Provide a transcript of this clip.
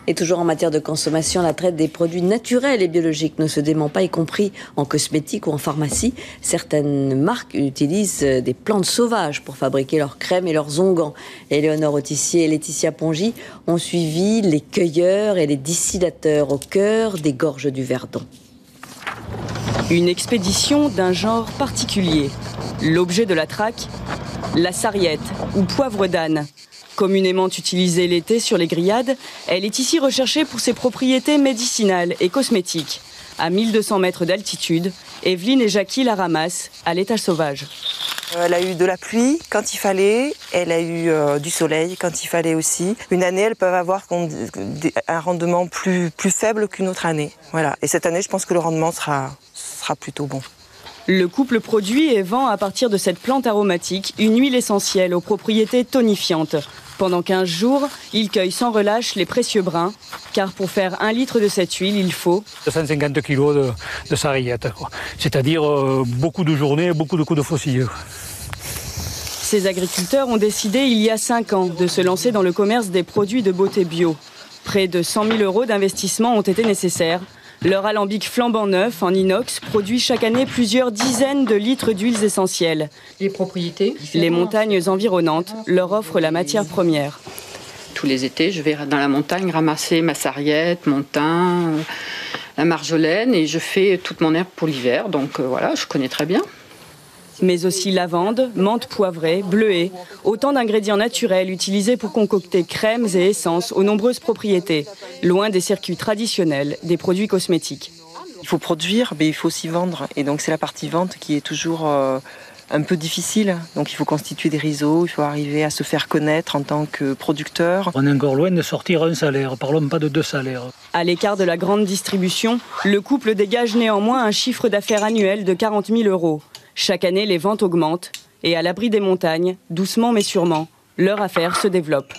Et toujours en matière de consommation, la traite des produits naturels et biologiques ne se dément pas, y compris en cosmétique ou en pharmacie. Certaines marques utilisent des plantes sauvages pour fabriquer leurs crèmes et leurs onguents. Éléonore Autissier et Laetitia Pongy ont suivi les cueilleurs et les distillateurs au cœur des gorges du Verdon. Une expédition d'un genre particulier. L'objet de la traque, la sarriette ou poivre d'âne. Communément utilisée l'été sur les grillades, elle est ici recherchée pour ses propriétés médicinales et cosmétiques. À 1200 mètres d'altitude, Evelyne et Jackie la ramassent à l'étage sauvage. Elle a eu de la pluie quand il fallait, elle a eu du soleil quand il fallait aussi. Une année, elles peuvent avoir un rendement plus faible qu'une autre année. Voilà. Et cette année, je pense que le rendement sera plutôt bon. Le couple produit et vend à partir de cette plante aromatique une huile essentielle aux propriétés tonifiantes. Pendant 15 jours, il cueille sans relâche les précieux brins, car pour faire 1 litre de cette huile, il faut 250 kg de sarriette, c'est-à-dire beaucoup de journées, beaucoup de coups de faucille. Ces agriculteurs ont décidé il y a 5 ans de se lancer dans le commerce des produits de beauté bio. Près de 100 000 € d'investissement ont été nécessaires. Leur alambic flambant neuf en inox produit chaque année plusieurs dizaines de litres d'huiles essentielles. Les propriétés. Les montagnes environnantes leur offrent la matière première. Tous les étés, je vais dans la montagne ramasser ma sarriette, mon thym, la marjolaine et je fais toute mon herbe pour l'hiver. Donc voilà, je connais très bien. Mais aussi lavande, menthe poivrée, bleuet, autant d'ingrédients naturels utilisés pour concocter crèmes et essences aux nombreuses propriétés, loin des circuits traditionnels des produits cosmétiques. Il faut produire, mais il faut aussi vendre. Et donc c'est la partie vente qui est toujours un peu difficile. Donc il faut constituer des réseaux, il faut arriver à se faire connaître en tant que producteur. On est encore loin de sortir un salaire, parlons pas de 2 salaires. À l'écart de la grande distribution, le couple dégage néanmoins un chiffre d'affaires annuel de 40 000 €. Chaque année, les ventes augmentent et à l'abri des montagnes, doucement mais sûrement, leur affaire se développe.